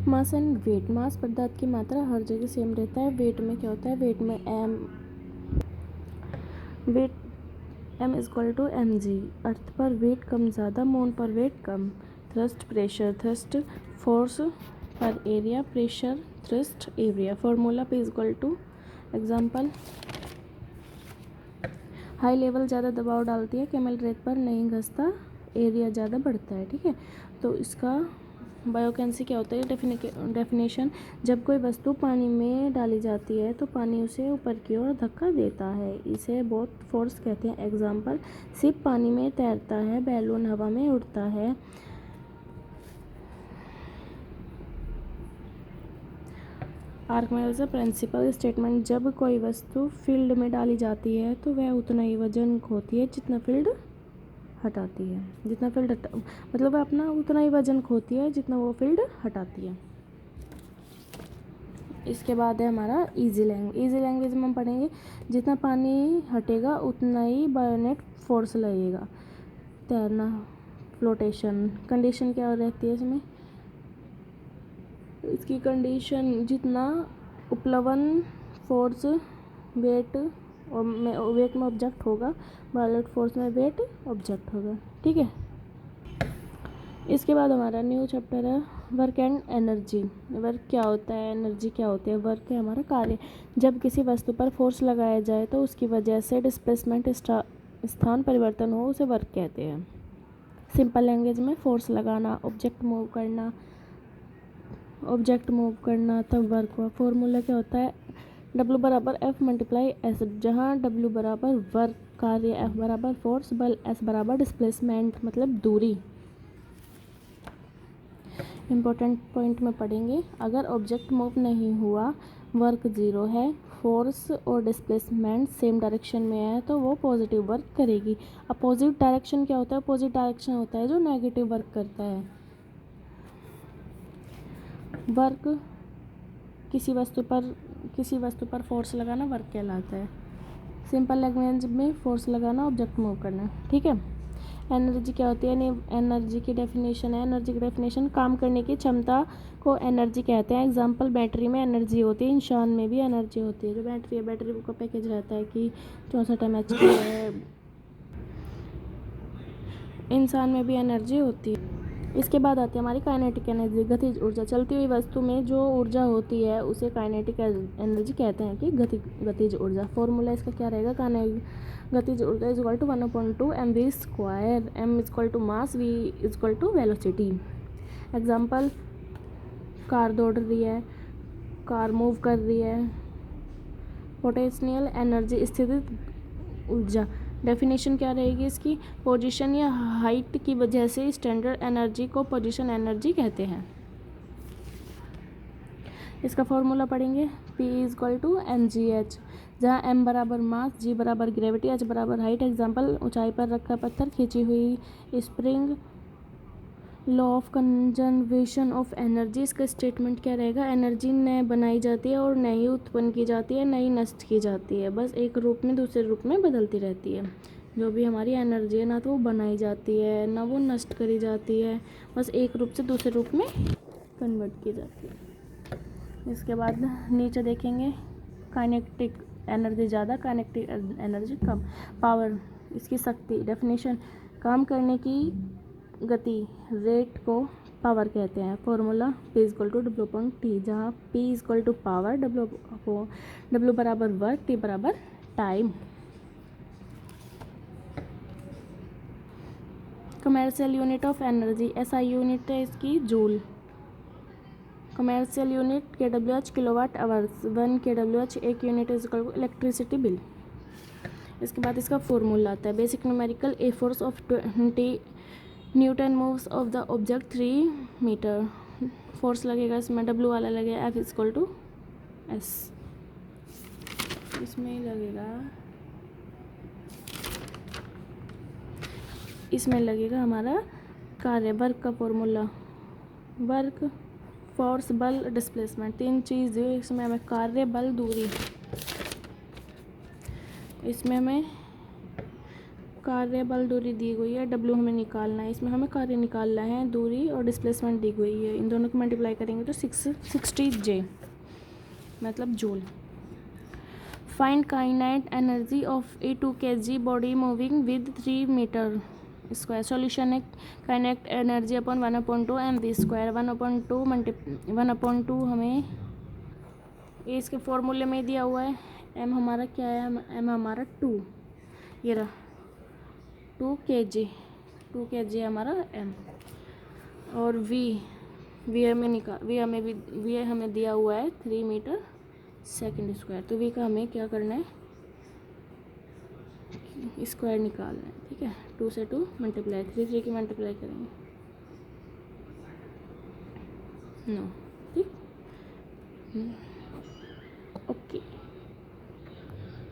Mass and wait. मास पदार्थ की मात्रा हर जगह सेम रहता है। वेट में क्या होता है, वेट में m equal to M G. Earth पर वेट कम ज़्यादा, मून पर वेट कम। Thrust pressure, thrust force per area, pressure thrust area. Formula P equal to, example, high level ज़्यादा दबाव डालती है, कैमल रेत पर नहीं घसता, एरिया ज़्यादा बढ़ता है। ठीक है, तो इसका बायोकेंसी क्या होता है, डेफिनेशन, जब कोई वस्तु पानी में डाली जाती है तो पानी उसे ऊपर की ओर धक्का देता है, इसे बोट फोर्स कहते हैं। एग्जाम्पल, शिप पानी में तैरता है, बैलून हवा में उड़ता है। आर्कमिलर्स प्रिंसिपल स्टेटमेंट, जब कोई वस्तु फील्ड में डाली जाती है तो वह उतना ही वजन खोती है जितना फील्ड हटाती है। मतलब वह अपना उतना ही वजन खोती है जितना वो फील्ड हटाती है। इसके बाद है हमारा इजी लैंग्वेज। इजी लैंग्वेज में हम पढ़ेंगे, जितना पानी हटेगा उतना ही बायोनेट फोर्स लगेगा। तैरना, फ्लोटेशन, कंडीशन क्या रहती है इसमें, इसकी कंडीशन, जितना उपलवन फोर्स वेट में ऑब्जेक्ट होगा, बायोनेट फोर्स में वेट ऑब्जेक्ट होगा। ठीक है, इसके बाद हमारा न्यू चैप्टर है वर्क एंड एनर्जी। वर्क क्या होता है, एनर्जी क्या होती है। वर्क है हमारा कार्य। जब किसी वस्तु पर फोर्स लगाया जाए तो उसकी वजह से डिस्प्लेसमेंट, स्थान परिवर्तन हो, उसे वर्क कहते हैं। सिंपल लैंग्वेज में फोर्स लगाना, ऑब्जेक्ट मूव करना तब वर्क हुआ। फॉर्मूला क्या होता है, W बराबर F मल्टीप्लाई S, जहाँ W बराबर वर्क कार्य, F बराबर फोर्स बल, S बराबर डिस्प्लेसमेंट मतलब दूरी। इम्पोर्टेंट पॉइंट में पढ़ेंगे, अगर ऑब्जेक्ट मूव नहीं हुआ, वर्क ज़ीरो है, फोर्स और डिस्प्लेसमेंट सेम डायरेक्शन में है तो वो पॉजिटिव वर्क करेगी। अपोजिट डायरेक्शन क्या होता है, अपोजिट डायरेक्शन होता है जो नेगेटिव वर्क करता है। वर्क, किसी वस्तु पर फोर्स लगाना वर्क कहलाता है। सिंपल लैंग्वेज में फोर्स लगाना, ऑब्जेक्ट मूव करना। ठीक है, एनर्जी क्या होती है, एनर्जी की डेफिनेशन है, एनर्जी की डेफिनेशन, काम करने की क्षमता को एनर्जी कहते हैं। एग्जांपल, बैटरी में एनर्जी होती है, इंसान में भी एनर्जी होती है। जो बैटरी है, बैटरी का पैकेज रहता है कि 64 mAh की है, इंसान में भी एनर्जी होती है। इसके बाद आती है हमारी काइनेटिक एनर्जी, गतिज ऊर्जा। चलती हुई वस्तु में जो ऊर्जा होती है उसे काइनेटिक एनर्जी कहते हैं कि गतिज ऊर्जा। फॉर्मूला इसका क्या रहेगा, गतिज ऊर्जा is equal to 1/2 mv²। m is equal to mass, v is equal to velocity. Example, car दौड़ रही है, कार मूव कर रही है। पोटेंशियल एनर्जी, स्थितिज ऊर्जा। डेफिनेशन क्या रहेगी इसकी, पोजीशन या हाइट की वजह से स्टैंडर्ड एनर्जी को पोजीशन एनर्जी कहते हैं। इसका फॉर्मूला पढ़ेंगे, P is equal to mgh, जहाँ m बराबर मास, g बराबर ग्रेविटी, h बराबर हाइट। एग्जाम्पल, ऊंचाई पर रखा पत्थर, खींची हुई spring. Law of conservation of energy, इसका स्टेटमेंट क्या रहेगा, एनर्जी न बनाई जाती है और न ही उत्पन्न की जाती है, न ही नष्ट की जाती है, बस एक रूप में दूसरे रूप में बदलती रहती है। जो भी हमारी एनर्जी है, ना तो वो बनाई जाती है ना वो नष्ट करी जाती है, बस एक रूप से दूसरे रूप में कन्वर्ट की जाती है। इसके बाद नीचे देखेंगे, काइनेटिक एनर्जी ज़्यादा, काइनेटिक एनर्जी कम। पावर, इसकी शक्ति। डेफिनेशन, काम करने की गति, रेट को पावर कहते हैं। Formula P is equal to W/T, जहाँ P is equal to power, W बराबर वर्क, T बराबर time. Commercial unit of energy, SI unit है इसकी joule. Commercial unit kWh kilowatt hours, 1 kWh एक unit is equal to electricity bill. इसके बाद इसका फॉर्मूला आता है, basic numerical, a force of 20 newton moves of the object 3 metre. Force लगेगा इसमें, W वाला लगेगा F is equal to S, इसमें लगेगा हमारा कार्य। वर्क का फॉर्मूला, वर्क, फोर्स, बल, डिस्प्लेसमेंट, तीन चीज़ जो इसमें हमें कार्य, बल, दूरी, इसमें हमें कार्य बल दूरी दी गई है, W हमें निकालना है, इसमें हमें कार्य निकालना है, दूरी और डिस्प्लेसमेंट दी गई है, इन दोनों को मल्टीप्लाई करेंगे तो 60J मतलब joule. Find kinetic energy of a 2 kg body moving with 3 metre square. Solution है kinetic energy upon 1/2 mv square, 1/2 हमें ये इसके फॉर्मूले में दिया हुआ है। m हमारा क्या है, m हमारा 2, ये रहा 2 kg हमारा m, और v हमें दिया हुआ है 3 मीटर सेकंड स्क्वायर। तो v का हमें क्या करना है, स्क्वायर निकालना है, ठीक है। 2 से 2 मल्टीप्लाई, 3 की मल्टीप्लाई करेंगे 9, ठीक।